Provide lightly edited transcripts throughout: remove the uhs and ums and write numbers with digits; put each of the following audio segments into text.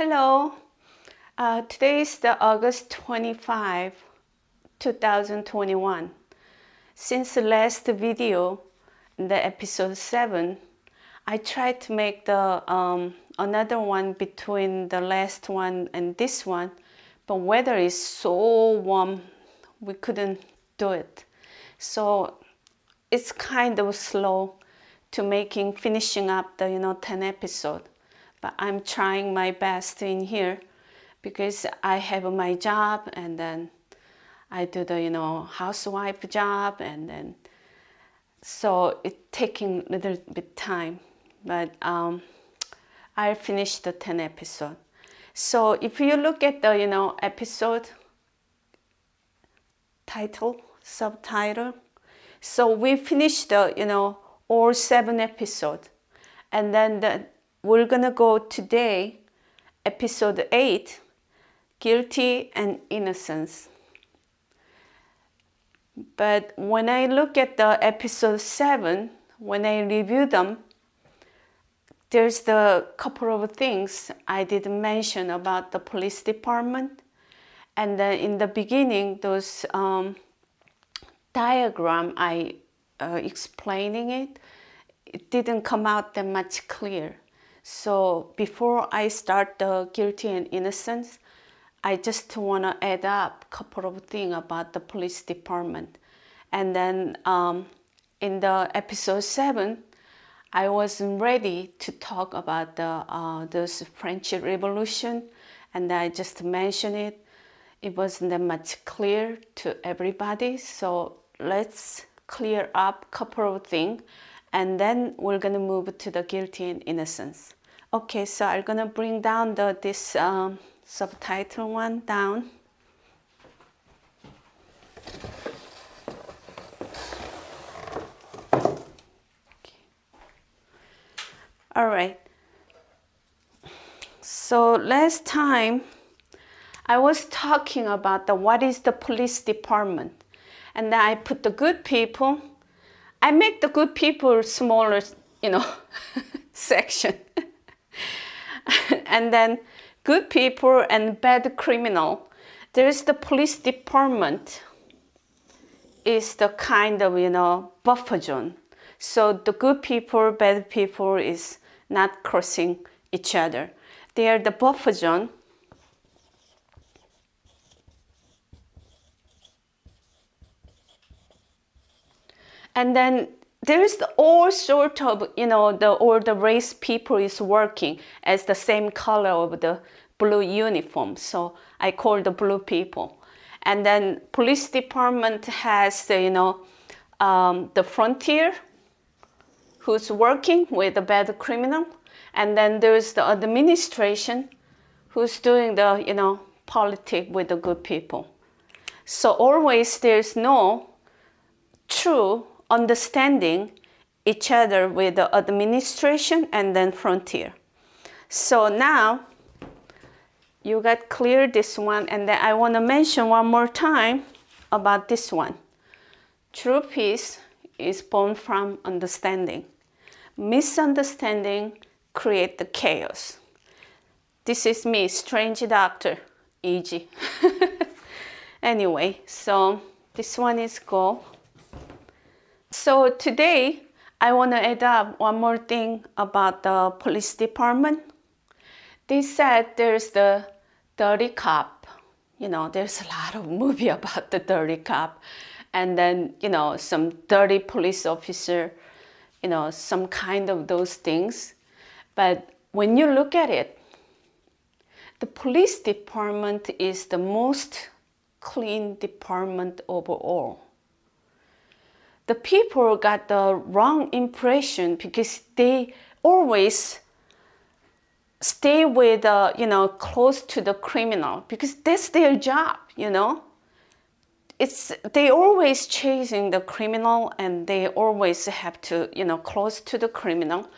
Hello, today is the August 25, 2021. Since the last video, the episode 7, I tried to make the another one between the last one and this one, but weather is so warm, we couldn't do it. So it's kind of slow to finishing up the 10 episode. But I'm trying my best in here because I have my job and then I do the housewife job, and then so it's taking a little bit time, but I'll finish the 10 episode. So if you look at the episode title, subtitle, so we finished the all 7 episodes, and then we're gonna go today, episode 8, Guilty and Innocence. But when I look at the episode 7, when I review them, there's the couple of things I didn't mention about the police department. And then in the beginning, those diagram I explaining it didn't come out that much clear. So before I start the Guilty and Innocence, I just want to add up a couple of things about the police department. And then in the episode 7, I wasn't ready to talk about the French Revolution, and I just mentioned it. It wasn't that much clear to everybody, so let's clear up a couple of things, and then we're gonna move to the Guilty and Innocence. Okay, so I'm gonna bring down this subtitle one down. Okay. All right. So last time I was talking about what is the police department, and then I put the good people. I make the good people smaller, section. And then good people and bad criminal. There's the police department is the kind of buffer zone. So the good people, bad people is not crossing each other. They are the buffer zone. And then there's all sort of, all the race people is working as the same color of the blue uniform. So I call the blue people. And then police department has the frontier who's working with the bad criminal. And then there's the administration who's doing the, politics with the good people. So always there's no true understanding each other with the administration and then frontier. So now you got clear this one, and then I want to mention one more time about this one. True peace is born from understanding. Misunderstanding create the chaos. This is me, strange doctor, easy. Anyway, so this one is go. So today, I want to add up one more thing about the police department. They said there's the dirty cop. There's a lot of movie about the dirty cop. And then, some dirty police officer, some kind of those things. But when you look at it, the police department is the most clean department overall. The people got the wrong impression because they always stay with, close to the criminal because that's their job, They always chasing the criminal, and they always have to, close to the criminal.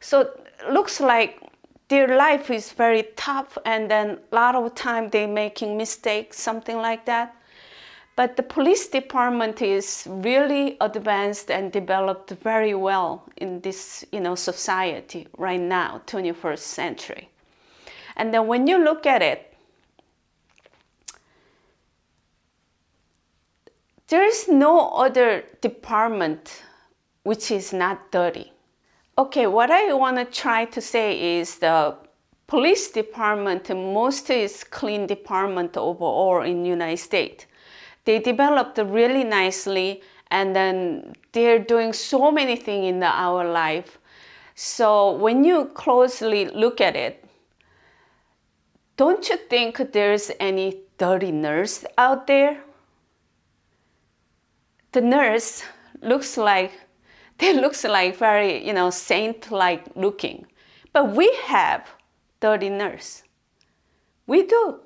So it looks like their life is very tough, and then a lot of time they making mistakes, something like that. But the police department is really advanced and developed very well in this, society right now, 21st century. And then when you look at it, there is no other department which is not dirty. Okay, what I want to try to say is the police department most is clean department overall in United States. They developed really nicely, and then they're doing so many things in our life. So when you closely look at it, don't you think there's any dirty nurse out there? The nurse looks like very, saint-like looking. But we have dirty nurse. We do.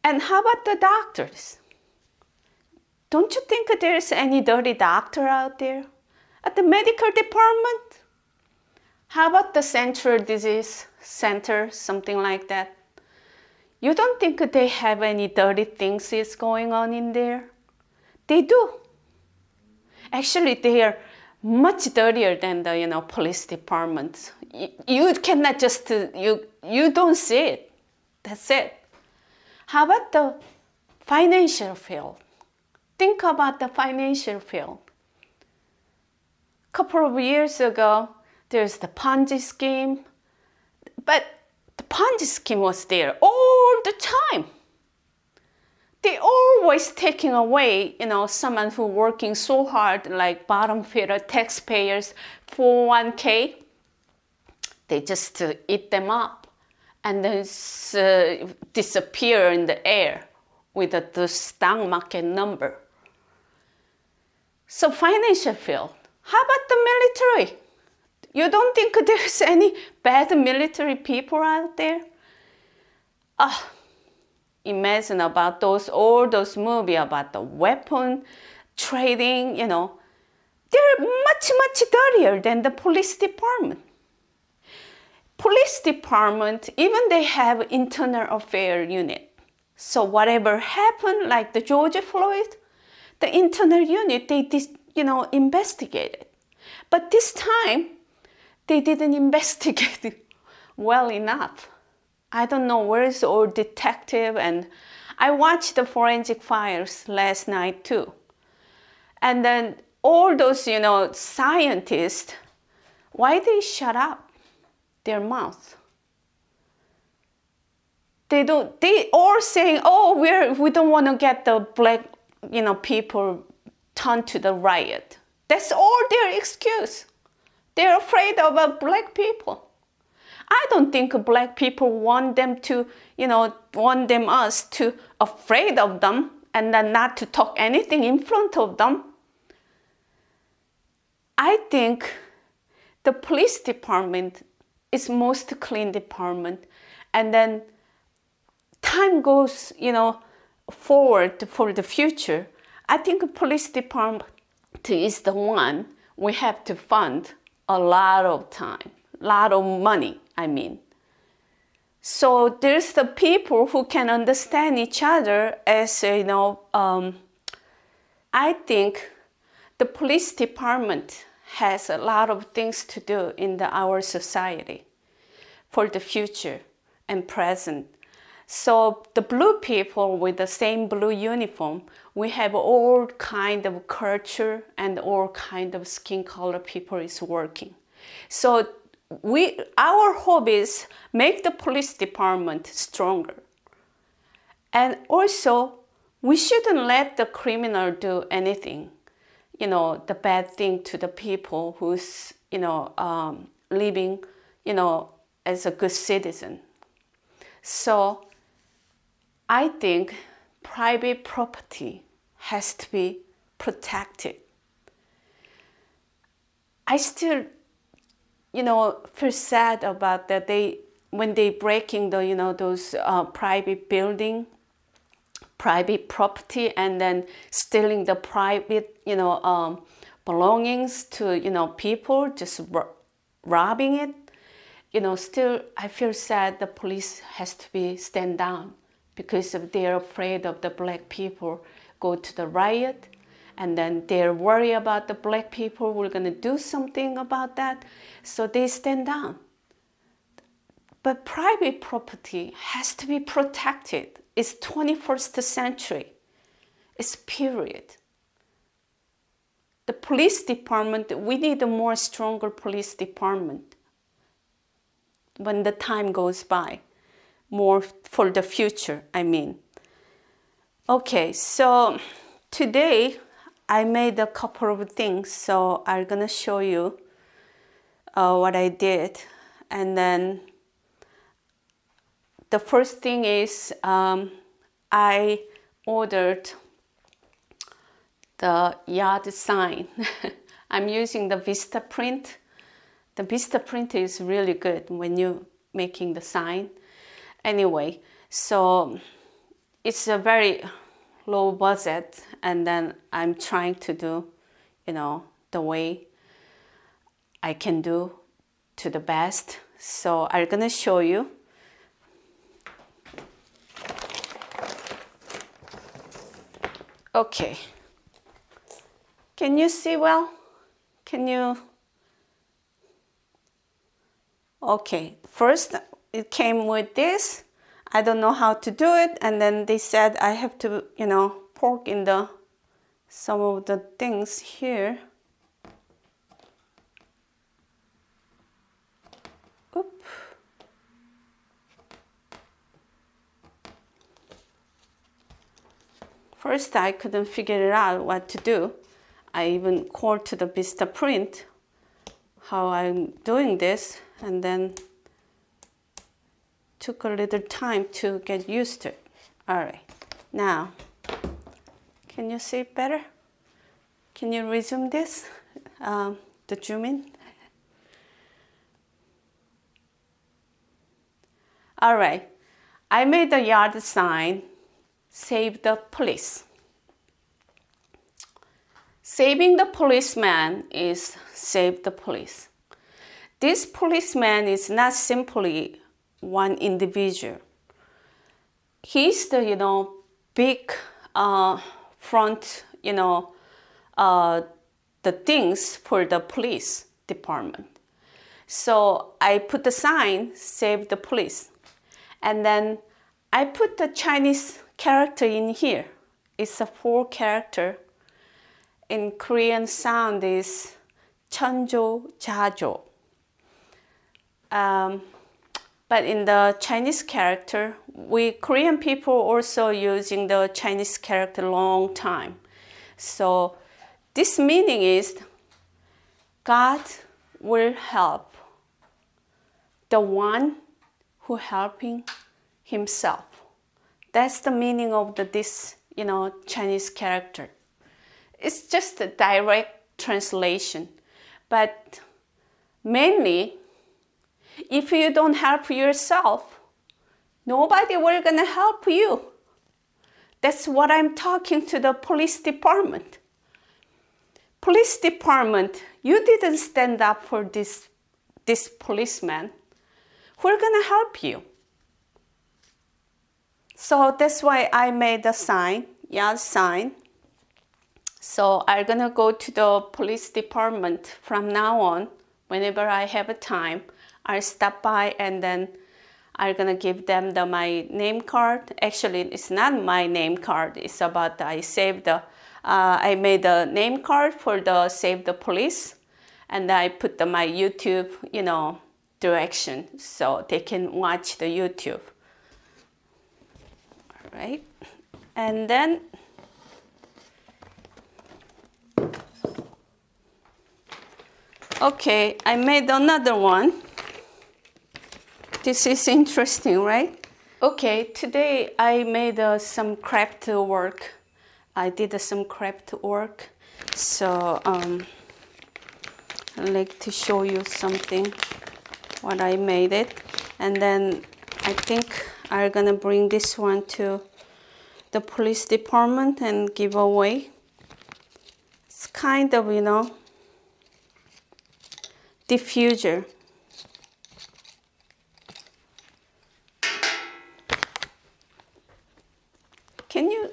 And how about the doctors? Don't you think there's any dirty doctor out there? At the medical department? How about the Central Disease Center, something like that? You don't think they have any dirty things is going on in there? They do. Actually, they are much dirtier than the police departments. You cannot just you don't see it. That's it. How about the financial field? Think about the financial field. A couple of years ago, there's the Ponzi scheme, but the Ponzi scheme was there all the time. They always taking away, someone who working so hard, like bottom feeder taxpayers, 401k. They just eat them up and then disappear in the air with the stock market number. So financial field. How about the military? You don't think there's any bad military people out there? Imagine about all those movies about the weapon trading, they're much, much dirtier than the police department. Police department, even they have internal affair unit. So whatever happened, like the George Floyd, the internal unit, they investigated. But this time, they didn't investigate well enough. I don't know where is all detective, and I watched the forensic files last night too. And then all those, scientists, why they shut up their mouth? They all saying, we don't want to get the black, people turned to the riot. That's all their excuse. They're afraid of black people. I don't think black people want them to, us to afraid of them and then not to talk anything in front of them. I think the police department is most clean department, and then time goes, forward for the future. I think the police department is the one we have to fund a lot of time, a lot of money. So there's the people who can understand each other as, I think the police department has a lot of things to do in our society for the future and present. So the blue people with the same blue uniform, we have all kind of culture and all kind of skin color people is working. So our hope is make the police department stronger. And also, we shouldn't let the criminal do anything, the bad thing to the people who's, living, as a good citizen. So I think private property has to be protected. I still feel sad about that. When they breaking the those private building, private property, and then stealing the private belongings to people, just robbing it. Still I feel sad. The police has to be stand down because they're afraid of the black people go to the riot. And then they're worried about the black people. We're going to do something about that. So they stand down. But private property has to be protected. It's 21st century. It's period. The police department, we need a more stronger police department when the time goes by. More for the future, I mean. Okay, so today I made a couple of things. So I'm going to show you what I did. And then the first thing is I ordered the yard sign. I'm using the Vista print. The Vista print is really good when you're making the sign. Anyway, so it's a very low budget, and then I'm trying to do, the way I can do to the best. So I'm gonna show you. Okay. Can you see well? Can you? Okay, first it came with this. I don't know how to do it, and then they said I have to, poke in some of the things here. Oop. First, I couldn't figure out what to do. I even called to the Vista print how I'm doing this, and then took a little time to get used to it. All right, now, can you see it better? Can you resume this, the zoom in? All right, I made the yard sign, save the police. Saving the policeman is save the police. This policeman is not simply one individual. He's the, big front, the things for the police department. So I put the sign, save the police. And then I put the Chinese character in here. It's a 4 character. In Korean sound is 천조 자조. But in the Chinese character, we Korean people also using the Chinese character long time. So this meaning is God will help the one who helping himself. That's the meaning of this, Chinese character. It's just a direct translation, but mainly, if you don't help yourself, nobody will gonna help you. That's what I'm talking to the police department. Police department, you didn't stand up for this policeman. Who's gonna help you? So that's why I made a sign, yard sign. So I'm gonna go to the police department from now on. Whenever I have a time, I'll stop by and then I'm gonna give them my name card. Actually, it's not my name card. It's about I made a name card for the Save the Police, and I put my YouTube, direction so they can watch the YouTube. All right, and then okay, I made another one. This is interesting, right? Okay, today I made some craft work. I did some craft work. So I'd like to show you something, what I made it. And then I think I'm gonna bring this one to the police department and give away. It's kind of, diffuser. Can you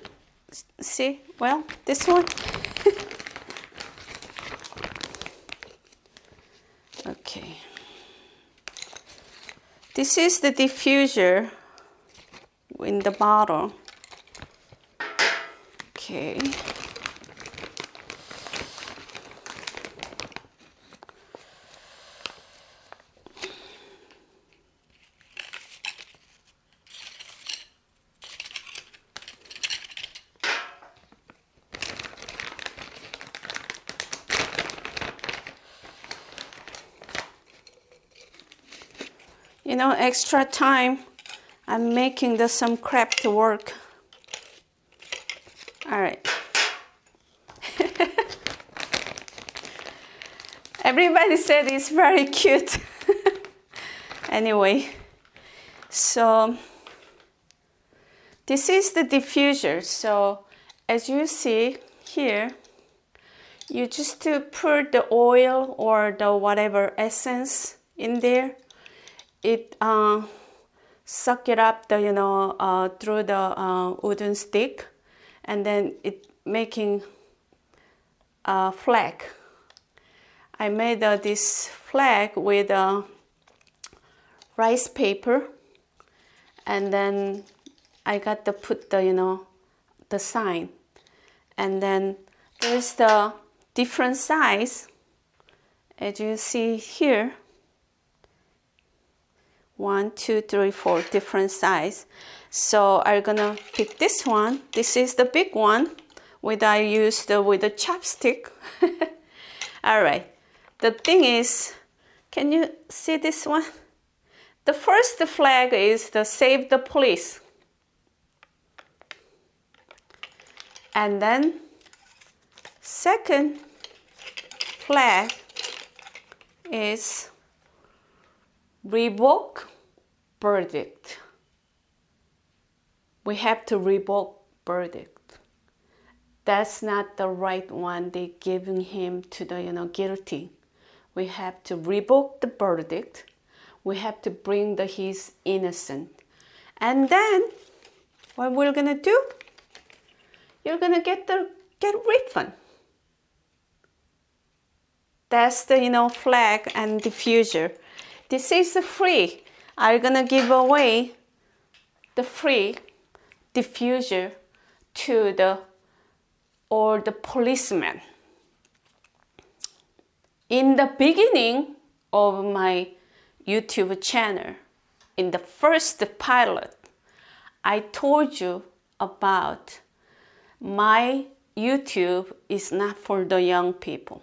see? Well, this one. Okay. This is the diffuser in the bottle. Okay. You know, extra time, I'm making some craft work. All right. Everybody said it's very cute. Anyway, so this is the diffuser. So as you see here, you just to put the oil or the whatever essence in there. It suck it up the through the wooden stick, and then it making a flag. I made this flag with rice paper, and then I got to put the the sign, and then there's the different size as you see here. 1, 2, 3, 4 different size. So I'm gonna pick this one. This is the big one with I used with a chopstick. All right. The thing is, can you see this one? The first flag is the save the police. And then second flag is revoke verdict. We have to revoke verdict. That's not the right one they giving him to the guilty. We have to revoke the verdict. We have to bring he's innocent. And then what we're gonna do? You're gonna get refund. That's the flag and diffuser. This is free. I'm gonna give away the free diffuser to the policeman. In the beginning of my YouTube channel, in the first pilot, I told you about my YouTube is not for the young people.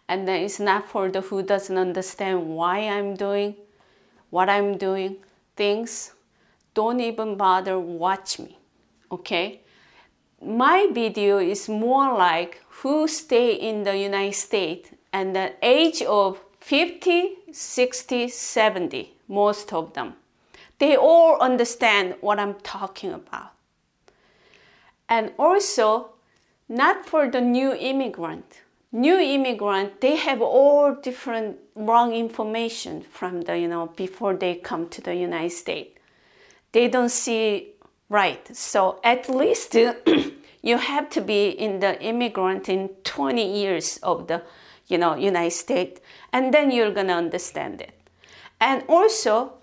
And then it's not for the who doesn't understand why I'm doing what I'm doing things. Don't even bother watch me, okay? My video is more like who stay in the United States and the age of 50, 60, 70, most of them. They all understand what I'm talking about. And also, not for the new immigrant. New immigrant, they have all different wrong information from the, before they come to the United States. They don't see right. So at least you have to be in the immigrant in 20 years of the, United States, and then you're gonna understand it. And also,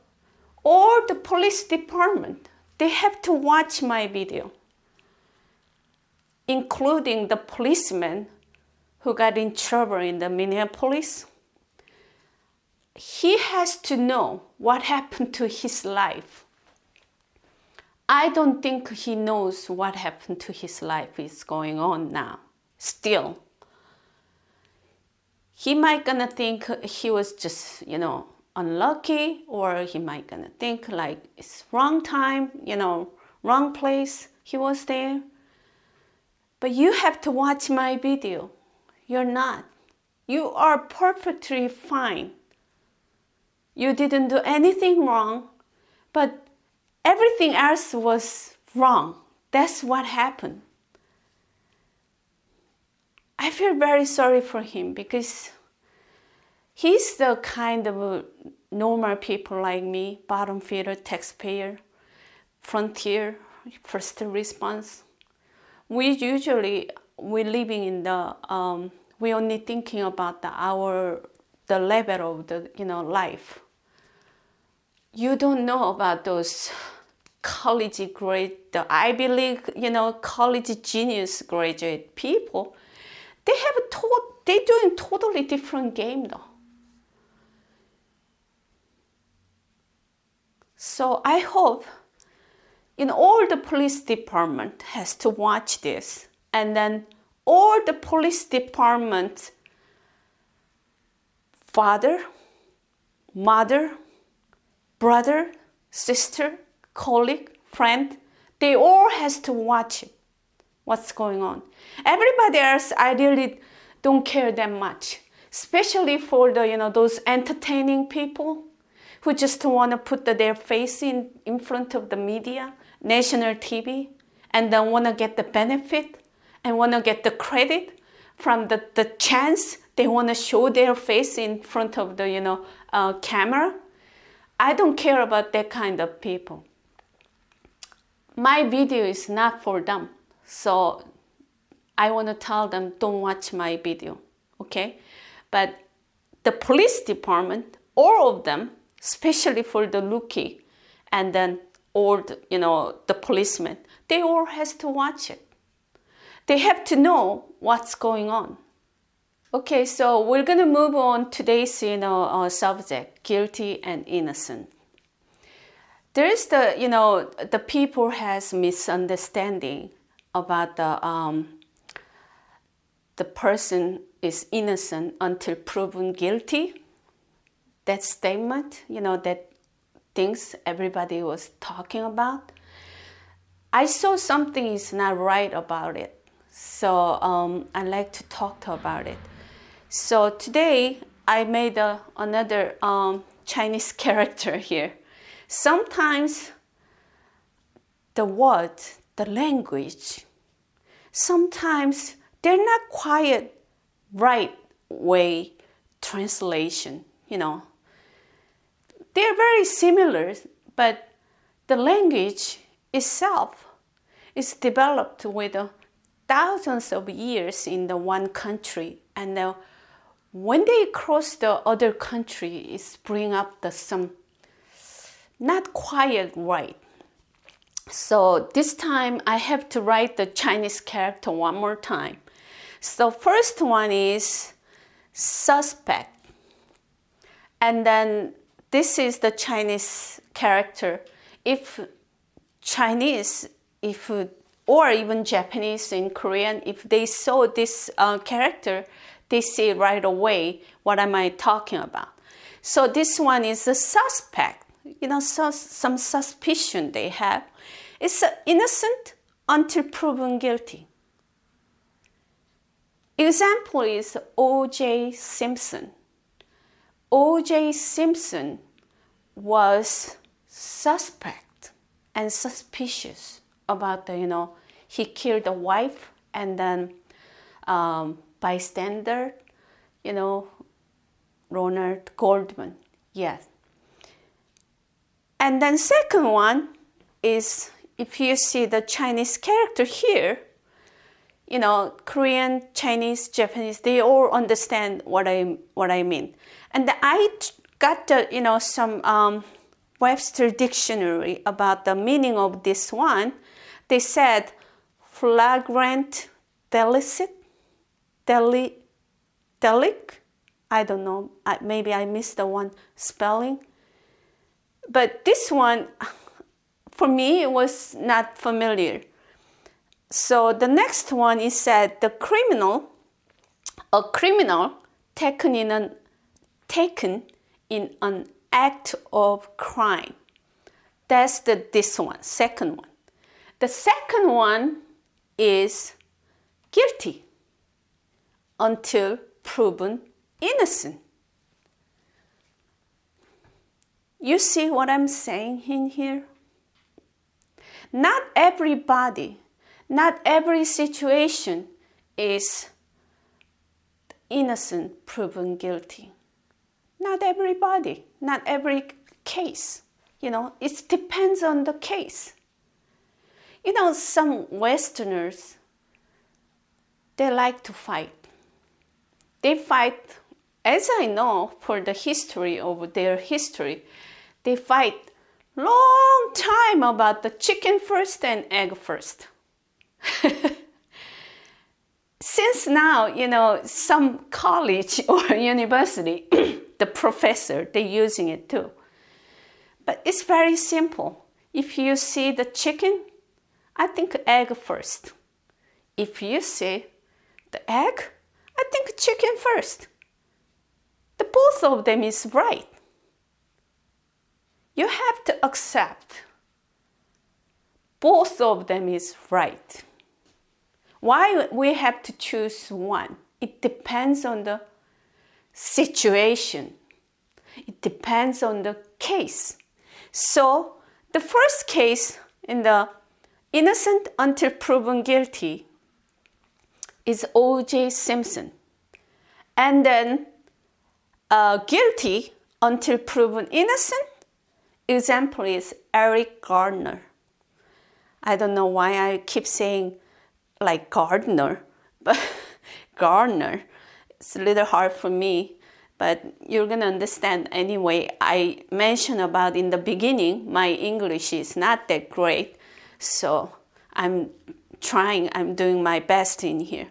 all the police department, they have to watch my video, including the policeman who got in trouble in the Minneapolis. He has to know what happened to his life. I don't think he knows what happened to his life is going on now, still. He might gonna think he was just, unlucky, or he might gonna think like it's wrong time, wrong place he was there. But you have to watch my video. You're not. You are perfectly fine. You didn't do anything wrong, but everything else was wrong. That's what happened. I feel very sorry for him because he's the kind of normal people like me, bottom feeder, taxpayer, frontier, first response. We living in the we only thinking about the level of the life. you don't know about those college grade, the Ivy League, college genius graduate people. They're doing totally different game though. So I hope, all the police department has to watch this, and then all the police department father, mother, brother, sister, colleague, friend, they all has to watch it, what's going on. Everybody else, I really don't care that much, especially for the, those entertaining people who just want to put their face in front of the media, national TV, and then want to get the benefit and want to get the credit from the chance they want to show their face in front of the, camera. I don't care about that kind of people. My video is not for them. So I want to tell them, don't watch my video, okay? But the police department, all of them, especially for the rookie, and then all the policemen, they all has to watch it. They have to know what's going on. Okay, so we're gonna move on today's subject, guilty and innocent. There is the people has misunderstanding about the person is innocent until proven guilty. That statement, that things everybody was talking about. I saw something is not right about it. So I'd like to talk about it. So today I made another Chinese character here. Sometimes the words, the language, sometimes they're not quite right way translation, They're very similar, but the language itself is developed with thousands of years in the one country, and when they cross the other country, it's bring up some not quite right. So this time I have to write the Chinese character one more time. So first one is suspect, and then this is the Chinese character. If Chinese, or even Japanese and Korean, if they saw this character, they see right away what am I talking about. So this one is a suspect. Some suspicion they have. It's innocent until proven guilty. Example is O.J. Simpson. O.J. Simpson was suspect and suspicious about he killed a wife and then bystander, Ronald Goldman. Yes. And then second one is, if you see the Chinese character here, Korean, Chinese, Japanese, they all understand what I mean. And I got some Webster dictionary about the meaning of this one. They said flagrant delicate, I don't know, maybe I missed the one spelling. But this one, for me, it was not familiar. So the next one is said a criminal taken in an act of crime. That's this one, second one. The second one is guilty until proven innocent. You see what I'm saying in here? Not everybody, not every situation is innocent proven guilty. Not everybody, not every case. It depends on the case. Some Westerners, they like to fight. They fight, as I know, for the history of their history, They fight long time about the chicken first and egg first. Since now, some college or university, the professor, they're using it too. But it's very simple. If you see the chicken, I think egg first. If you see the egg, I think chicken first. The both of them is right. You have to accept both of them is right. Why we have to choose one? It depends on the situation. It depends on the case. So the first case in the innocent until proven guilty is O.J. Simpson. And then guilty until proven innocent example is Eric Gardner. I don't know why I keep saying like Gardner, but Gardner. It's a little hard for me, but you're gonna understand anyway. I mentioned about in the beginning, my English is not that great, so I'm doing my best in here.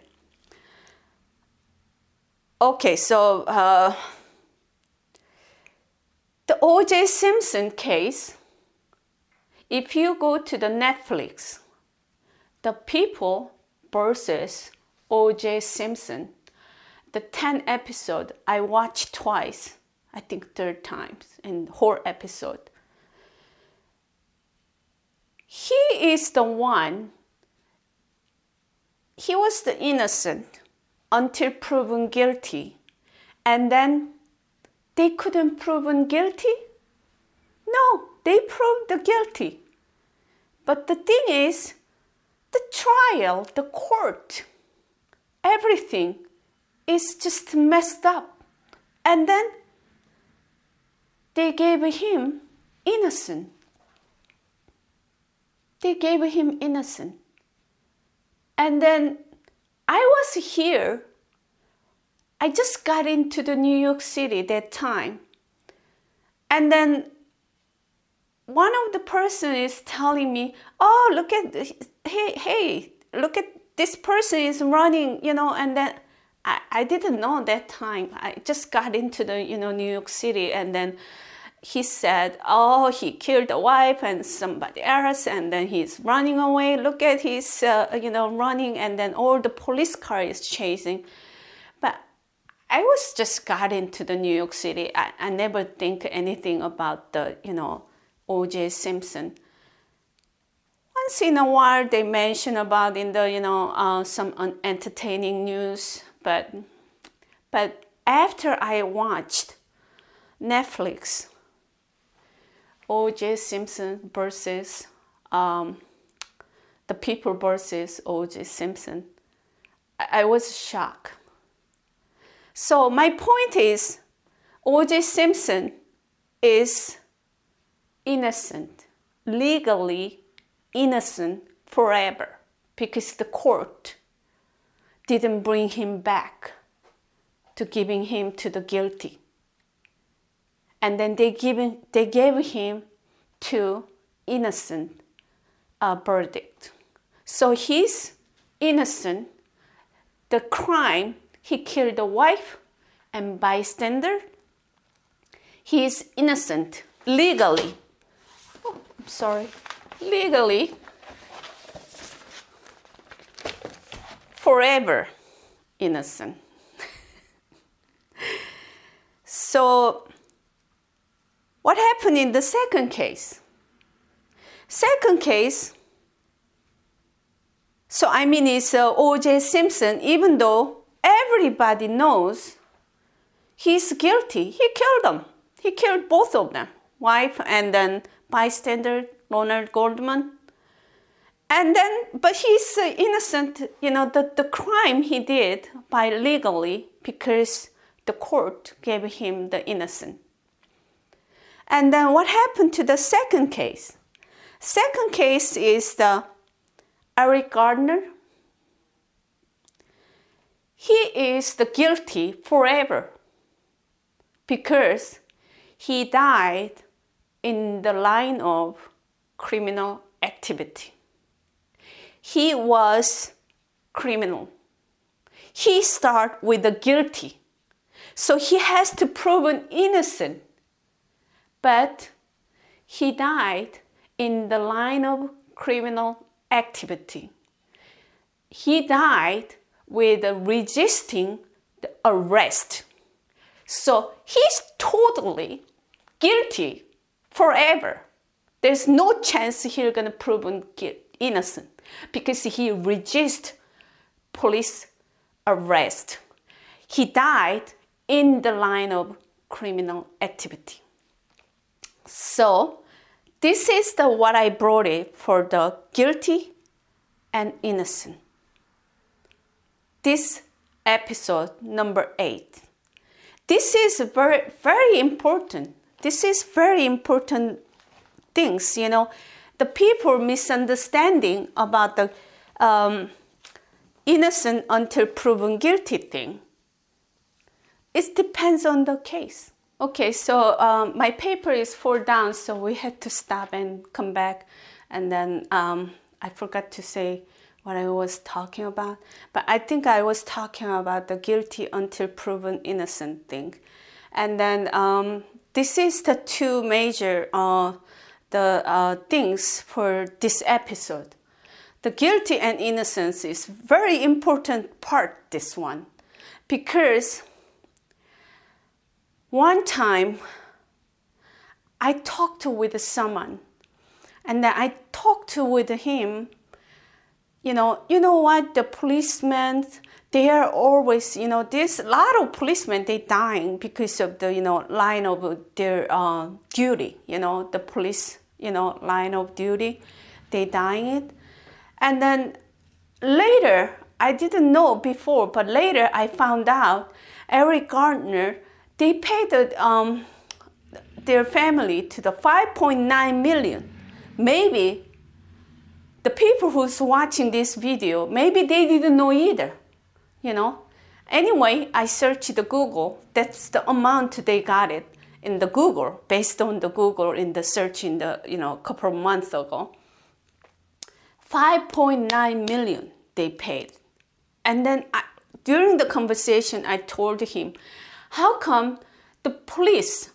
Okay, so the O.J. Simpson case, if you go to the Netflix, the people versus O.J. Simpson, the 10 episode, I watched twice, I think 3rd times in the whole episode. He is the one, he was the innocent until proven guilty. And then they couldn't proven guilty? No, they proved the guilty. But the thing is, the trial, the court, everything is just messed up. And then they gave him innocent. They gave him innocent. And then I was here. I just got into the New York City that time. And then one of the person is telling me, oh, look at, hey, look at this person is running, and then I didn't know that time. I just got into the, New York City, and then he said, oh, he killed the wife and somebody else, and then he's running away. Look at his, running, and then all the police car is chasing. But I was just got into the New York City. I never think anything about the, O.J. Simpson. Once in a while, they mention about in the, some entertaining news, but after I watched Netflix, O.J. Simpson versus the people versus O.J. Simpson, I was shocked. So my point is, O.J. Simpson is innocent, legally innocent forever, because the court didn't bring him back to giving him to the guilty. And then they gave him to innocent verdict. So he's innocent. The crime, he killed the wife and bystander. He is innocent legally. Oh, I'm sorry. Legally, forever innocent. So, what happened in the second case? Second case, it's O.J. Simpson, even though everybody knows he's guilty. He killed them. He killed both of them, wife and then bystander, Ronald Goldman. And then, but he's innocent, the crime he did by legally because the court gave him the innocent. And then what happened to the second case? Second case is the Eric Gardner. He is the guilty forever because he died in the line of criminal activity. He was criminal. He started with the guilty. So he has to prove an innocent. But he died in the line of criminal activity. He died with resisting the arrest. So he's totally guilty forever. There's no chance he's going to prove innocent because he resists police arrest. He died in the line of criminal activity. So this is what I brought it for the guilty and innocent. This episode number 8. This is very, very important. This is very important things, The people misunderstanding about the innocent until proven guilty thing. It depends on the case. Okay, so my paper is fall down, so we had to stop and come back. And then I forgot to say what I was talking about. But I think I was talking about the guilty until proven innocent thing. And then this is the two major things for this episode. The guilty and innocence is very important part, this one. Because one time I talked with someone, and then I talked with him, you know what, the policemen, they are always, there's a lot of policemen, they dying because of the, line of their duty, the police, line of duty, they dying it. And then later, I didn't know before, but later I found out Eric Gardner, they paid their family to the $5.9 million. Maybe the people who's watching this video, maybe they didn't know either, Anyway, I searched the Google. That's the amount they got it in the Google, based on the Google in the search in the, couple of months ago. $5.9 million they paid. And then during the conversation, I told him, how come the police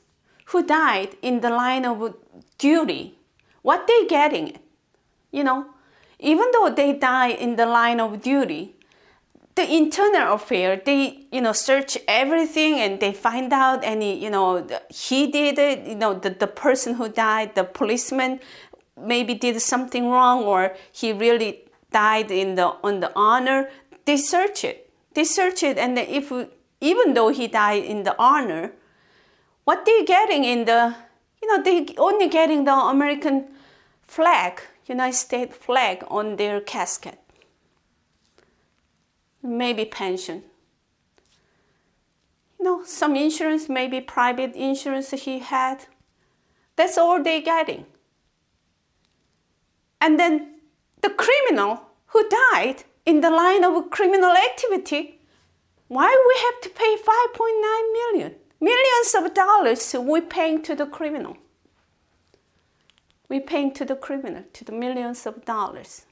who died in the line of duty, what they getting it? Even though they die in the line of duty, the internal affair, they, search everything and they find out any, he did it, the person who died, the policeman maybe did something wrong, or he really died on the honor. They search it, and even though he died in the honor, what they getting in the, they only getting the American flag, United States flag on their casket. Maybe pension. Some insurance, maybe private insurance he had. That's all they getting. And then the criminal who died in the line of criminal activity, why we have to pay $5.9 million? Millions of dollars we paying to the criminal. We paying to the criminal, to the millions of dollars.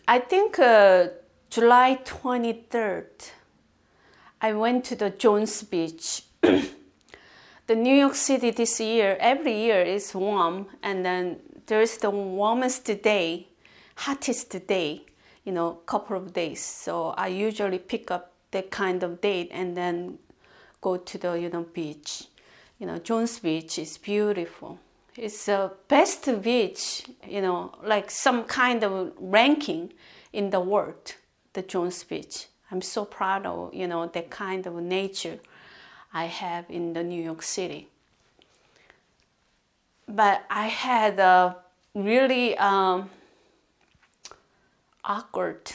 I think July 23rd, I went to the Jones Beach. The New York City this year, every year is warm, and then there's the warmest day, hottest day, couple of days. So I usually pick up that kind of date and then go to the beach. Jones Beach is beautiful. It's the best beach, like some kind of ranking in the world, the Jones Beach. I'm so proud of, that kind of nature I have in the New York City. But I had a really awkward,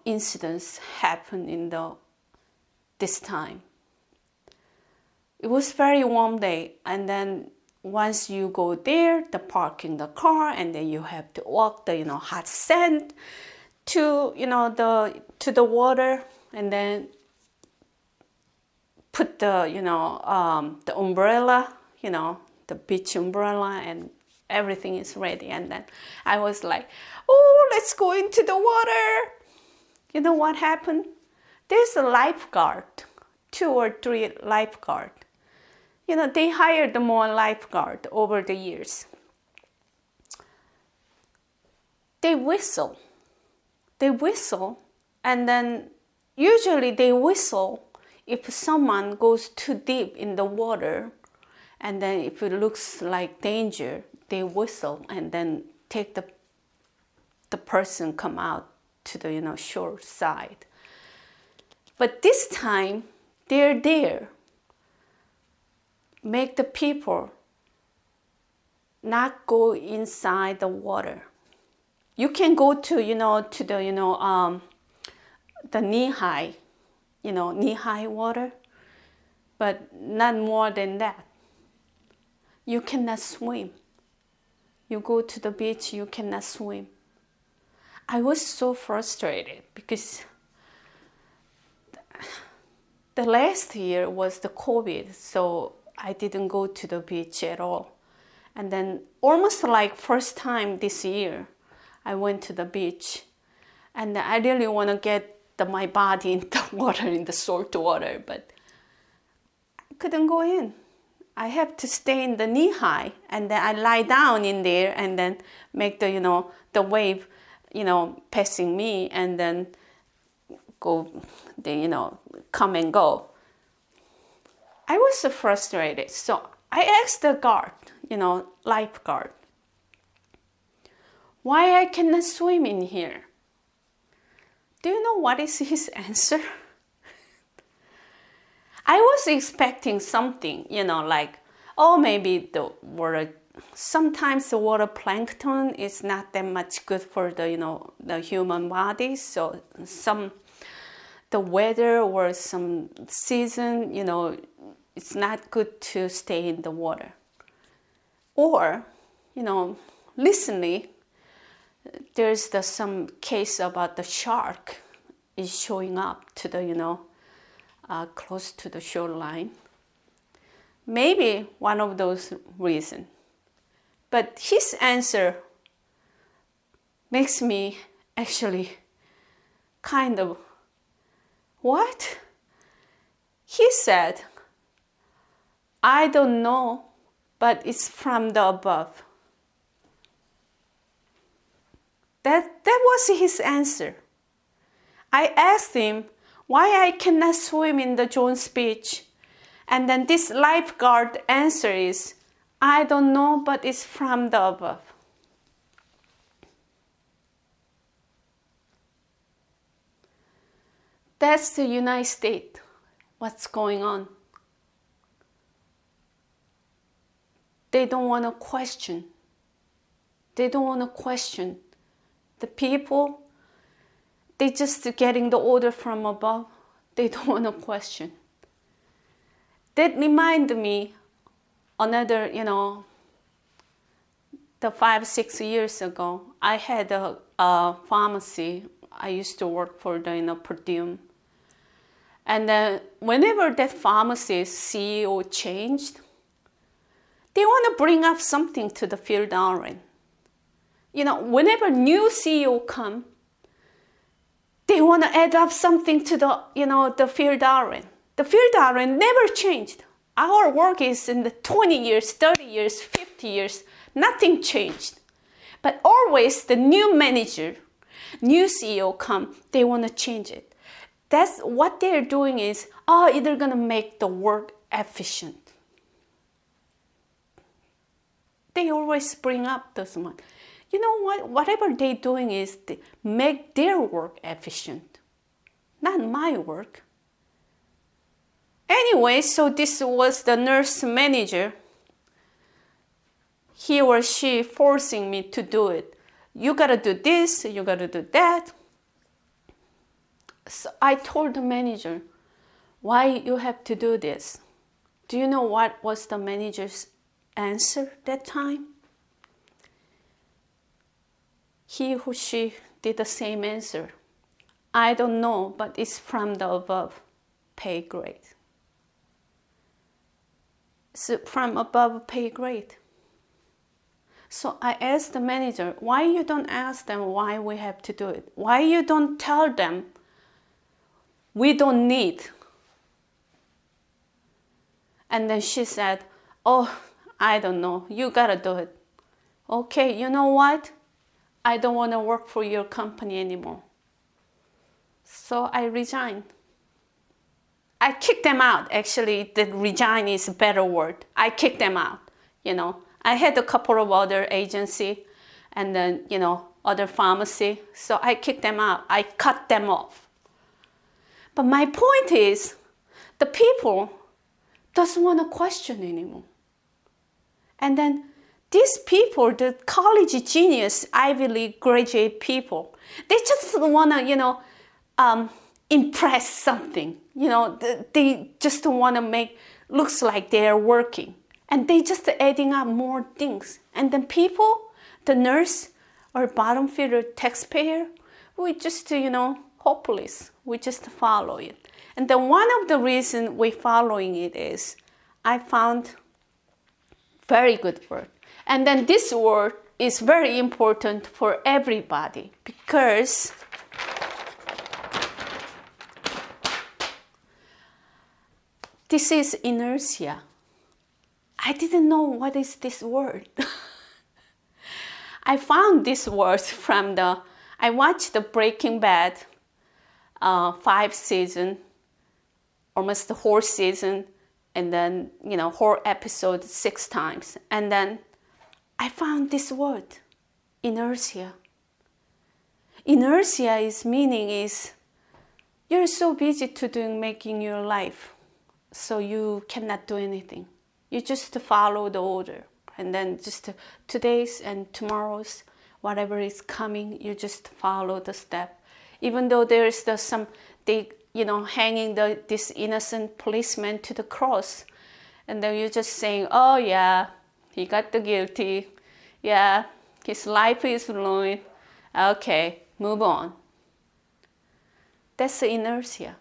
incidents happen in this time. It was very warm day, and then once you go there, the parking the car, and then you have to walk the hot sand to to the water, and then put the the umbrella, the beach umbrella, and everything is ready. And then I was like, oh, let's go into the water. You know what happened? There's a lifeguard, 2 or 3 lifeguard. You know, they hired more lifeguard over the years. They whistle, and then usually they whistle if someone goes too deep in the water, and then if it looks like danger, they whistle and then take the person come out to the, you know, shore side. But this time, they're there. Make the people not go inside the water. You can go to, you know, to the, you know, the knee-high, you know, knee-high water, but not more than that. You cannot swim. You go to the beach, you cannot swim. I was so frustrated because the last year was the COVID, so I didn't go to the beach at all. And then almost like first time this year, I went to the beach, and I really want to get my body in the water, in the salt water, but I couldn't go in. I have to stay in the knee high, and then I lie down in there and then make the, you know, the wave, you know, passing me, and then go, you know, come and go. I was so frustrated. So I asked the guard, you know, lifeguard, why I cannot swim in here? Do you know what is his answer? I was expecting something, you know, like, oh, maybe the water, sometimes the water plankton is not that much good for the, you know, the human body. So the weather or some season, you know, it's not good to stay in the water. Or, you know, recently, there's some case about the shark is showing up to the, you know, close to the shoreline. Maybe one of those reasons. But his answer makes me actually kind of, what? He said, I don't know, but it's from the above. That was his answer. I asked him why I cannot swim in the Jones Beach. And then this lifeguard answer is, I don't know, but it's from the above. That's the United States. What's going on? They don't want to question. They don't want to question. The people, they just getting the order from above. They don't want to question. That reminded me another, you know, the 5-6 years ago, I had a pharmacy. I used to work for the, you know, Purdue. And then whenever that pharmacy's CEO changed, they want to bring up something to the field hourly. You know, whenever new CEO come, they want to add up something to the, you know, the field hourly. The field hourly never changed. Our work is in the 20 years, 30 years, 50 years, nothing changed. But always the new manager, new CEO come, they want to change it. That's what they're doing is, they're going to make the work efficient. They always bring up those ones. You know what? Whatever they're doing is they make their work efficient, not my work. Anyway, so this was the nurse manager. He or she forcing me to do it. You gotta do this, you gotta do that. So I told the manager, why you have to do this? Do you know what was the manager's answer that time? He or she did the same answer. I don't know, but it's from the above pay grade. from above pay grade. So I asked the manager, why you don't ask them why we have to do it? Why you don't tell them we don't need? And then she said, oh, I don't know, you gotta do it. Okay, you know what? I don't want to work for your company anymore. So I resigned. I kicked them out. Actually, the resign is a better word. I kicked them out, I had a couple of other agency and then, other pharmacy. So I kicked them out. I cut them off. But my point is, the people doesn't want to question anymore. And then these people, the college genius, Ivy League graduate people, they just want to, impress something. They just want to make looks like they're working. And they just adding up more things. And then people, the nurse or bottom feeder taxpayer, we just, hopeless. We just follow it. And then one of the reasons we following it is I found very good word. And then this word is very important for everybody because this is inertia. I didn't know what is this word. I found this word from I watched the Breaking Bad 5 season, almost the whole season, and then, whole episode 6 times. And then I found this word, inertia. Inertia is meaning is you're so busy to making your life, so you cannot do anything. You just follow the order. And then just today's and tomorrow's, whatever is coming, you just follow the step. Even though there is hanging this innocent policeman to the cross. And then you're just saying, oh yeah, he got the guilty. Yeah, his life is ruined. Okay, move on. That's the inertia.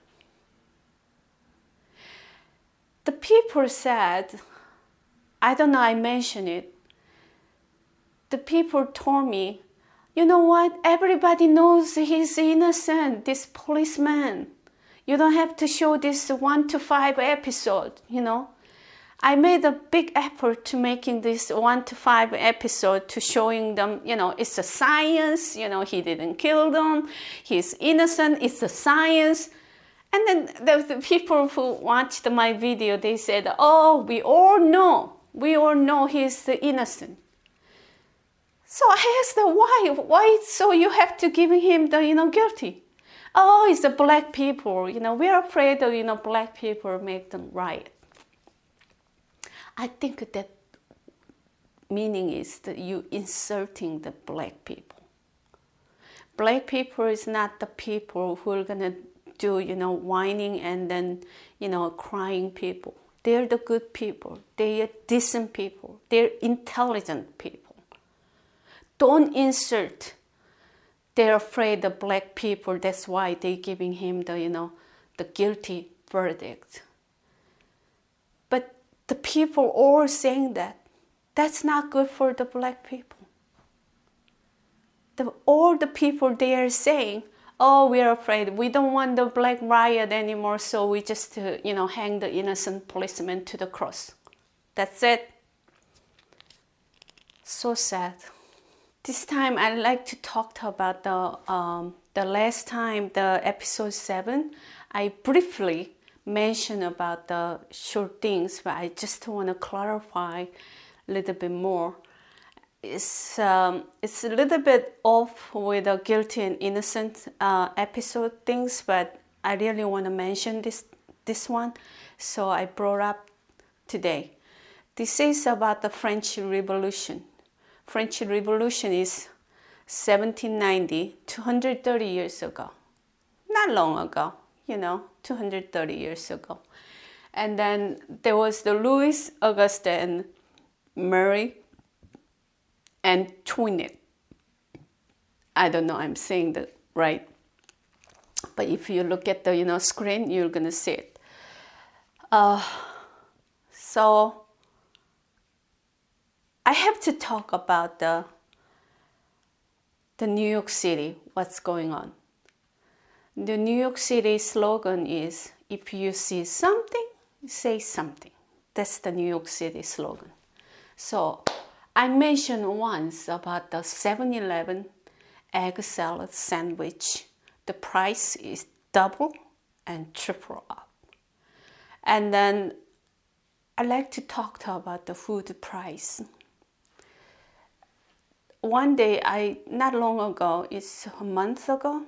The people said, I don't know, I mentioned it. The people told me, you know what? Everybody knows he's innocent, this policeman. You don't have to show this 1 to 5 episode, I made a big effort to making this 1 to 5 episode to showing them, it's a science, he didn't kill them, he's innocent, it's a science. And then the people who watched my video, they said, oh, we all know he's the innocent. So I asked them, why so you have to give him the, guilty? Oh, it's the black people, we're afraid of, black people make them riot. I think that meaning is that you insulting the black people. Black people is not the people who are going to do, whining and then, crying people. They're the good people. They're decent people. They're intelligent people. Don't insult. They're afraid of black people. That's why they're giving him the guilty verdict. But the people all saying that. That's not good for the black people. All the people they are saying, oh, we're afraid. We don't want the black riot anymore, so we just, hang the innocent policeman to the cross. That's it. So sad. This time, I'd like to talk about the last time, the episode 7. I briefly mentioned about the short things, but I just want to clarify a little bit more. It's a little bit off with the guilty and innocent episode things, but I really want to mention this one, so I brought up today. This is about the French Revolution. French Revolution is 1790, 230 years ago. Not long ago, 230 years ago. And then there was the Louis, Auguste, and Marie Antoinette. I don't know, I'm saying that right. But if you look at the screen, you're gonna see it. So I have to talk about the New York City, what's going on. The New York City slogan is, if you see something, say something. That's the New York City slogan. So I mentioned once about the 7-Eleven egg salad sandwich. The price is double and triple up. And then I like to talk about the food price. One day, not long ago, it's a month ago,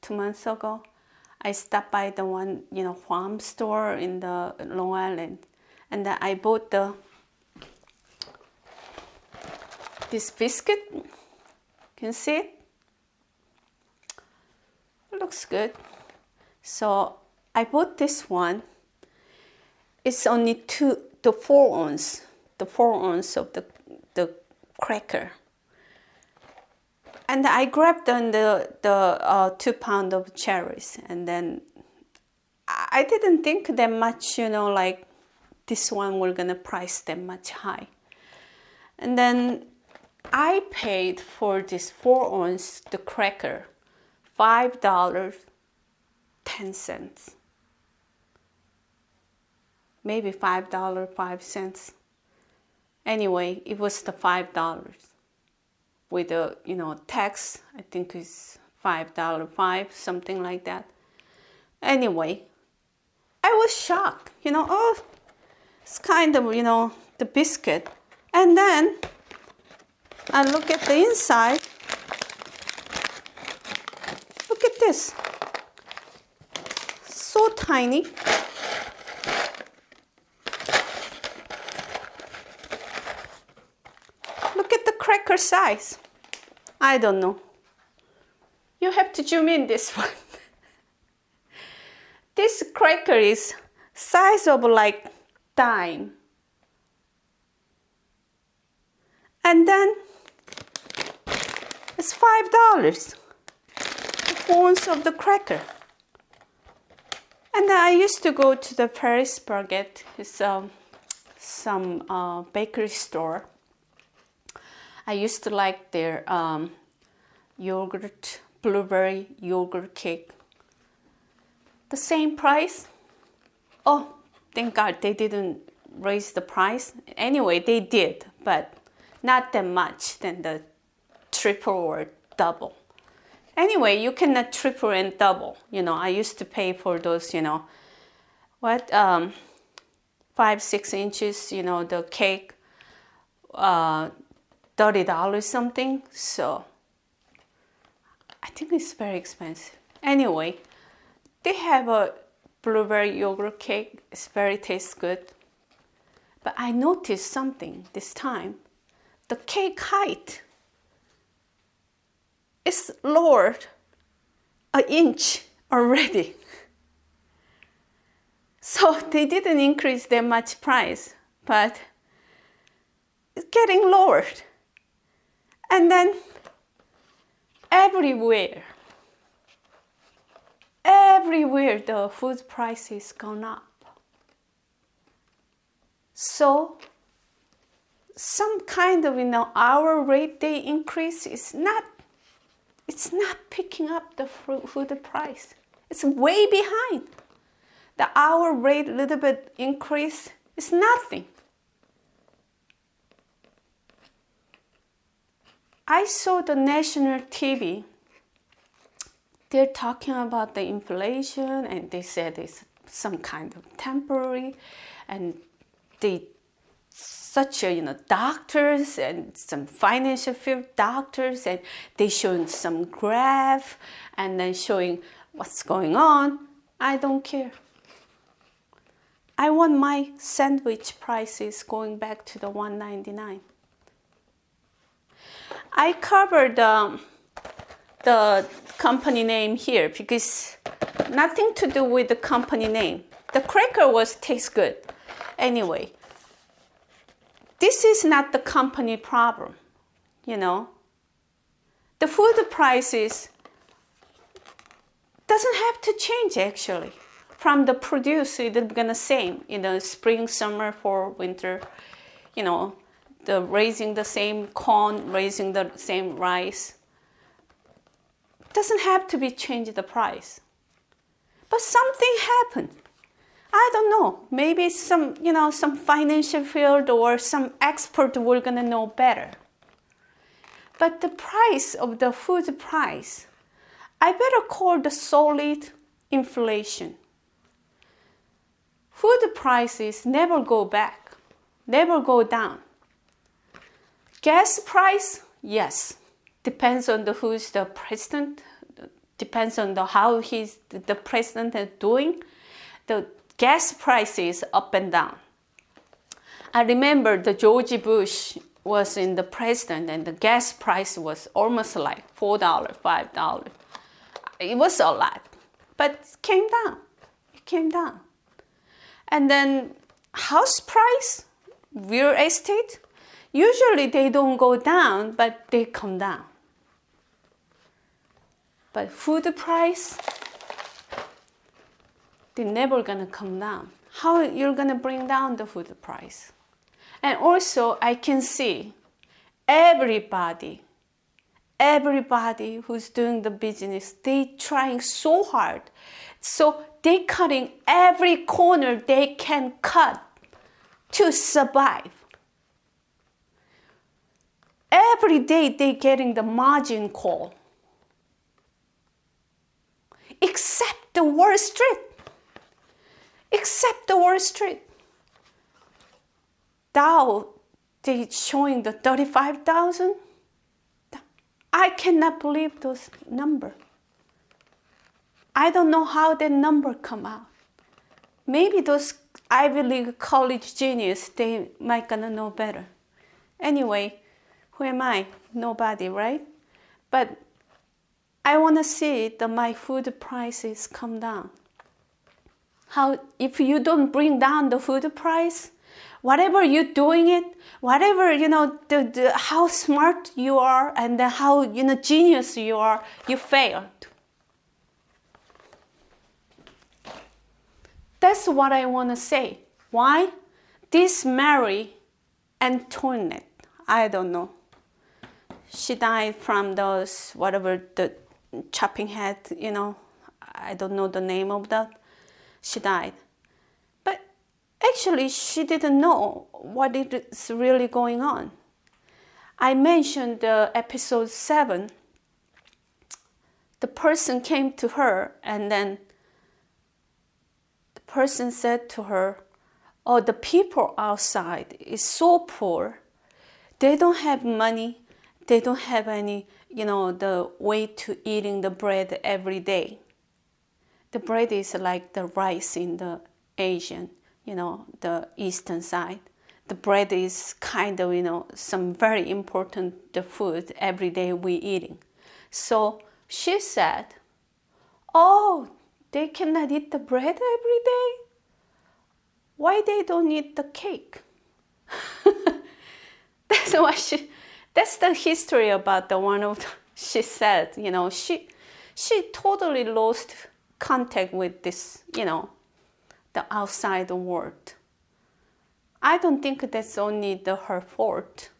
2 months ago, I stopped by the one, farm store in the Long Island, and then I bought this biscuit. Can you see it? It looks good. So I bought this one. It's only 4 ounce of the cracker. And I grabbed on the 2 pound of cherries, and then I didn't think that much, like this one we're gonna price them much high. And then I paid for this 4 ounce the cracker $5.10, maybe $5.05. Anyway, it was the $5. With the tax, I think it's $5.05, something like that. Anyway, I was shocked. It's kind of the biscuit, and then I look at the inside. Look at this, so tiny. Look at the cracker size. I don't know. You have to zoom in this one. This cracker is size of like dime. And then it's $5. 4 ounce of the cracker. And then I used to go to the Paris Baguette. It's some bakery store. I used to like their blueberry yogurt cake. The same price. Oh, thank God they didn't raise the price. Anyway, they did, but not that much than the triple or double. Anyway, you cannot triple and double. I used to pay for those, 5-6 inches, the cake, $30 something. So I think it's very expensive. Anyway, they have a blueberry yogurt cake. It's very tastes good. But I noticed something this time. The cake height is lowered an inch already. So they didn't increase that much price, but it's getting lowered. And then everywhere the food prices gone up. So some kind of hour rate they increase it's not picking up the food price. It's way behind. The hour rate little bit increase is nothing. I saw the national TV. They're talking about the inflation, and they said it's some kind of temporary, and doctors and some financial field doctors, and they showing some graph and then showing what's going on. I don't care. I want my sandwich prices going back to the $1.99. I covered the company name here because nothing to do with the company name. The cracker tastes good. Anyway, this is not the company problem, The food prices doesn't have to change actually. From the produce, it's gonna same, spring, summer, fall, winter, raising the same corn, raising the same rice. Doesn't have to be changed the price. But something happened. I don't know. Maybe some financial field or some expert were gonna know better. But the price of the food price, I better call the solid inflation. Food prices never go back, never go down. Gas price, yes, depends on who's the president, depends on how the president is doing. The gas price is up and down. I remember the George Bush was in the president and the gas price was almost like $4, $5. It was a lot, but it came down. It came down. And then house price, real estate, usually they don't go down, but they come down. But food price, they're never gonna come down. How you're gonna bring down the food price? And also I can see everybody who's doing the business, they trying so hard. So they cutting every corner they can cut to survive. Every day they getting the margin call. Except the Wall Street. Except the Wall Street. Dow, they showing the 35,000. I cannot believe those numbers. I don't know how that number come out. Maybe those Ivy League college genius, they might gonna know better. Anyway, who am I? Nobody, right? But I want to see my food prices come down. How if you don't bring down the food price, whatever you're doing it, whatever how smart you are and how genius you are, you failed. That's what I want to say. Why? This Marie Antoinette, I don't know. She died from those, whatever, the chopping head, I don't know the name of that. She died. But actually, she didn't know what is really going on. I mentioned episode 7. The person came to her and then the person said to her, oh, the people outside is so poor. They don't have money. They don't have any, the way to eating the bread every day. The bread is like the rice in the Asian, the eastern side. The bread is kind of, some very important the food every day we eating. So she said, oh, they cannot eat the bread every day? Why they don't eat the cake? That's the history about the one of she said, she totally lost contact with this, the outside world. I don't think that's only her fault.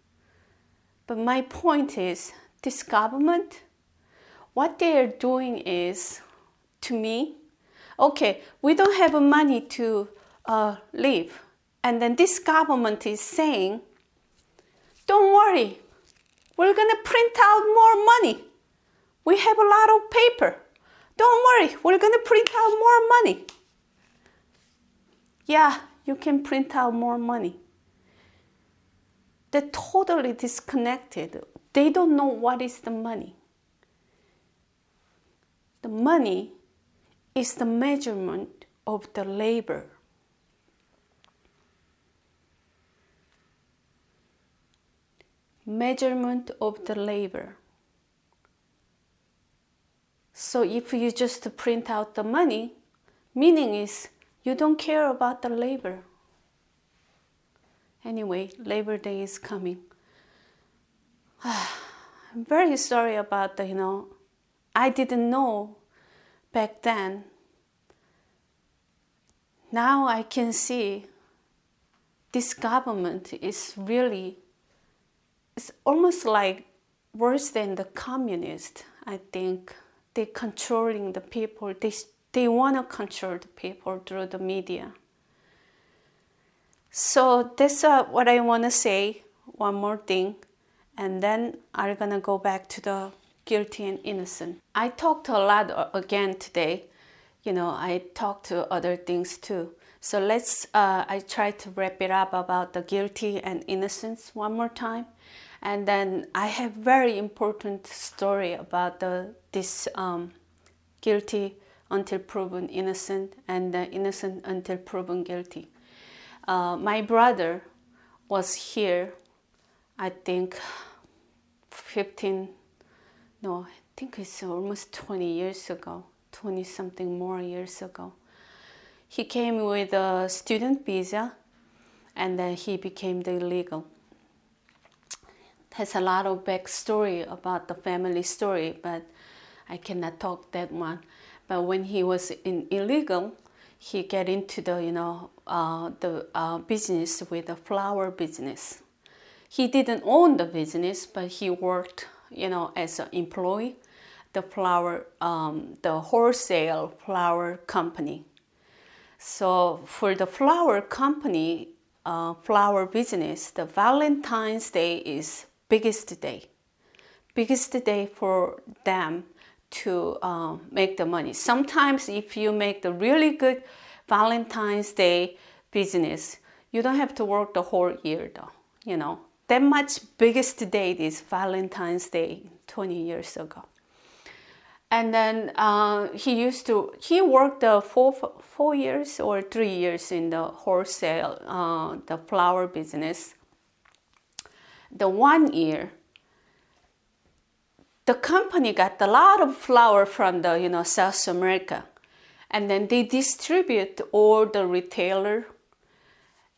But my point is, this government, what they are doing is, to me, okay, we don't have money to live. And then this government is saying, don't worry, we're going to print out more money. We have a lot of paper. Don't worry, we're going to print out more money. Yeah, you can print out more money. They're totally disconnected. They don't know what is the money. The money is the measurement of the labor. Measurement of the labor. So if you just print out the money, meaning is you don't care about the labor. Anyway, Labor Day is coming. I'm very sorry about I didn't know back then. Now I can see this government is really it's almost like worse than the communist. I think they're controlling the people. They want to control the people through the media. So that's what I want to say. One more thing, and then I'm gonna go back to the guilty and innocent. I talked a lot again today. I talked to other things too. So I try to wrap it up about the guilty and innocence one more time. And then I have very important story about this guilty until proven innocent and the innocent until proven guilty. My brother was here, I think I think it's almost 20 years ago, 20 something more years ago. He came with a student visa and then he became the illegal. Has a lot of backstory about the family story, but I cannot talk that one. But when he was illegal, he get into the business with the flower business. He didn't own the business, but he worked, as an employee, the wholesale flower company. So for the flower company, flower business, the Valentine's Day is biggest day for them to make the money. Sometimes if you make the really good Valentine's Day business, you don't have to work the whole year though, That much biggest date is Valentine's Day 20 years ago. And then he worked 4 years or 3 years in the wholesale, the flower business. The 1 year, the company got a lot of flower from the, South America. And then they distribute all the retailer.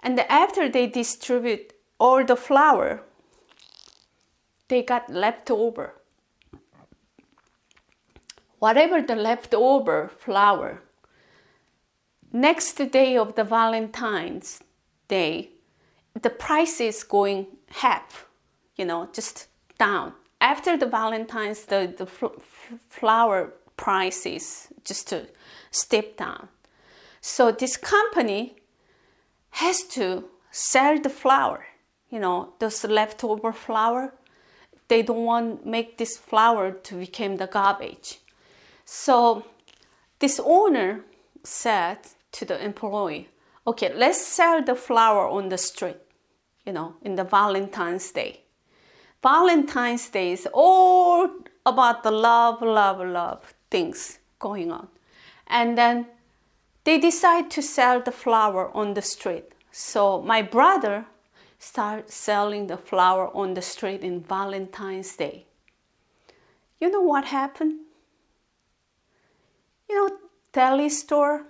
And after they distribute all the flower, they got leftover. Whatever the leftover flower, next day of the Valentine's Day, the price is going half, just down. After the Valentine's, the flower price is just to step down. So this company has to sell the flower, those leftover flower. They don't want to make this flower to become the garbage. So this owner said to the employee, okay, let's sell the flower on the street, in the Valentine's Day. Valentine's Day is all about the love things going on. And then they decide to sell the flower on the street. So my brother started selling the flower on the street in Valentine's Day. You know what happened? Deli store,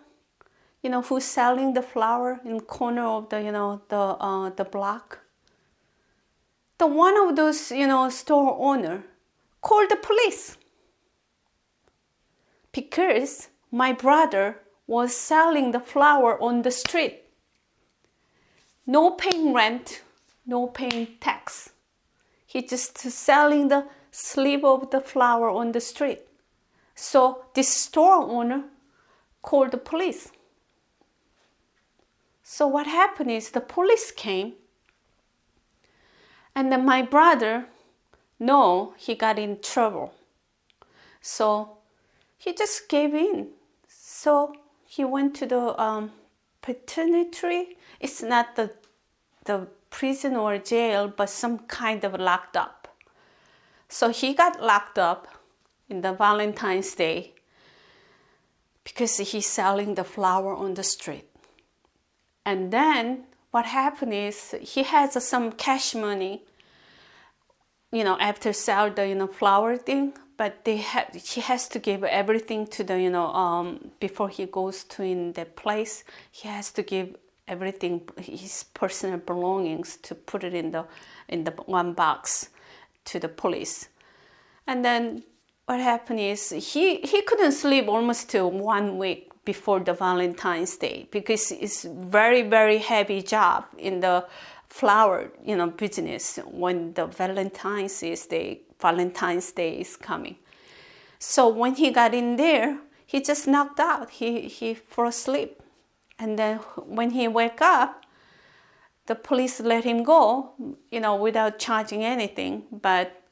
who's selling the flower in corner of the block. The one of those, store owner called the police because my brother was selling the flower on the street. No paying rent, no paying tax. He just selling the slip of the flower on the street. So this store owner called the police. So what happened is the police came, and then my brother, he got in trouble. So he just gave in. So he went to the penitentiary. It's not the prison or jail, but some kind of locked up. So he got locked up in the Valentine's Day because he's selling the flower on the street. And then what happened is he has some cash money, after sell the, flower thing, but he has to give everything to the, before he goes to in that place, he has to give everything, his personal belongings, to put it in the one box to the police. And then what happened is he couldn't sleep almost 1 week before the Valentine's Day because it's very, very heavy job in the flower, business when the Valentine's Day is coming. So when he got in there, he just knocked out. He fell asleep. And then when he woke up, the police let him go, without charging anything, but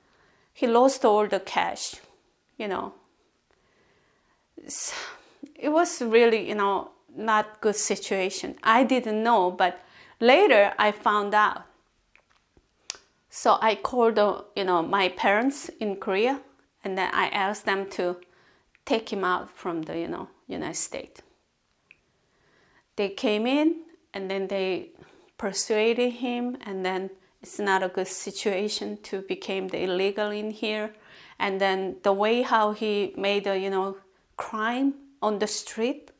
he lost all the cash, It was really, not good situation. I didn't know, but later I found out. So I called, my parents in Korea, and then I asked them to take him out from the, United States. They came in, and then they persuaded him, and then it's not a good situation to become the illegal in here. And then the way how he made a, crime on the street,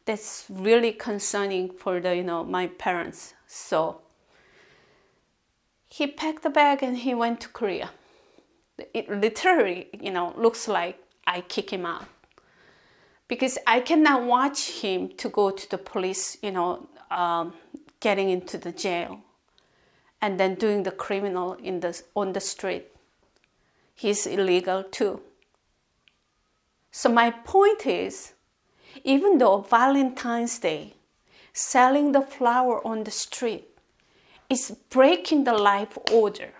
that's really concerning for the, my parents. So he packed the bag and he went to Korea. It literally, looks like I kick him out. Because I cannot watch him to go to the police, getting into the jail and then doing the criminal on the street. He's illegal too. So my point is, even though Valentine's Day, selling the flower on the street is breaking the life order,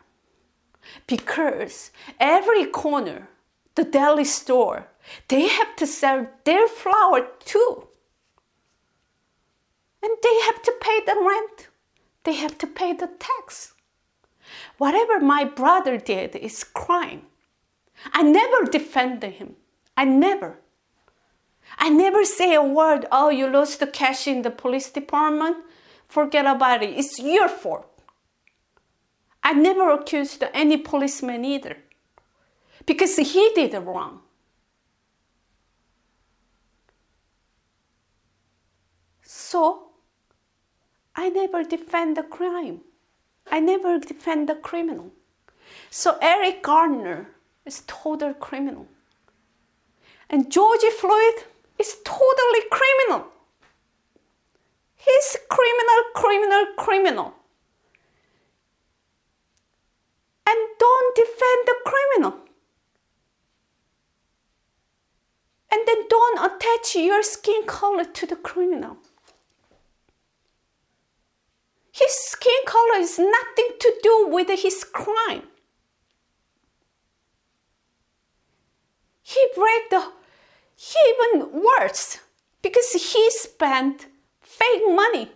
because every corner, the deli store, they have to sell their flower too. And they have to pay the rent. They have to pay the tax. Whatever my brother did is crime. I never defended him. I never say a word, oh, you lost the cash in the police department. Forget about it. It's your fault. I never accused any policeman either. Because he did it wrong. So, I never defend the crime. I never defend the criminal. So Eric Garner is total criminal. And George Floyd is totally criminal. He's criminal. And don't defend the criminal. And then don't attach your skin color to the criminal. His skin color is nothing to do with his crime. Even worse, because he spent fake money.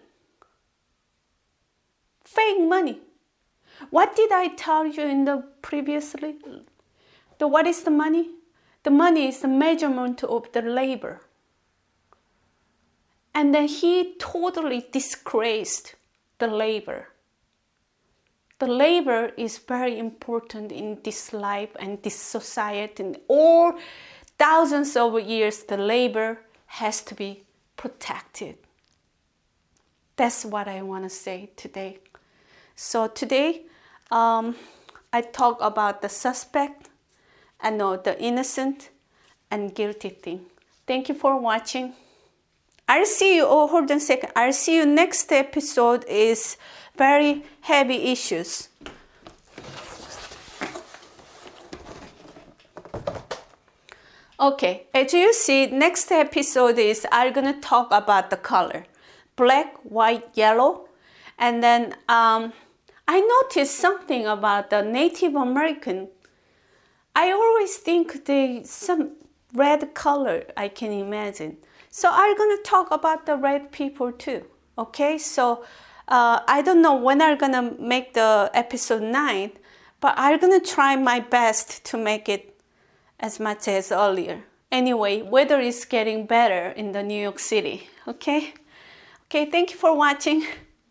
What did I tell you in the previously? What is the money? The money is the measurement of the labor. And then he totally disgraced the labor. The labor is very important in this life and this society. And all thousands of years, the labor has to be protected. That's what I want to say today. So today, I talk about the suspect, the innocent and guilty thing. Thank you for watching. I'll see you, hold on a second. I'll see you next episode is very heavy issues. Okay, as you see, next episode is I'm going to talk about the color. Black, white, yellow. And then I noticed something about the Native American. I always think some red color I can imagine. So I'm going to talk about the red people too. Okay, so I don't know when I'm going to make the episode 9, but I'm going to try my best to make it as much as earlier. Anyway, weather is getting better in the New York City. Okay, thank you for watching.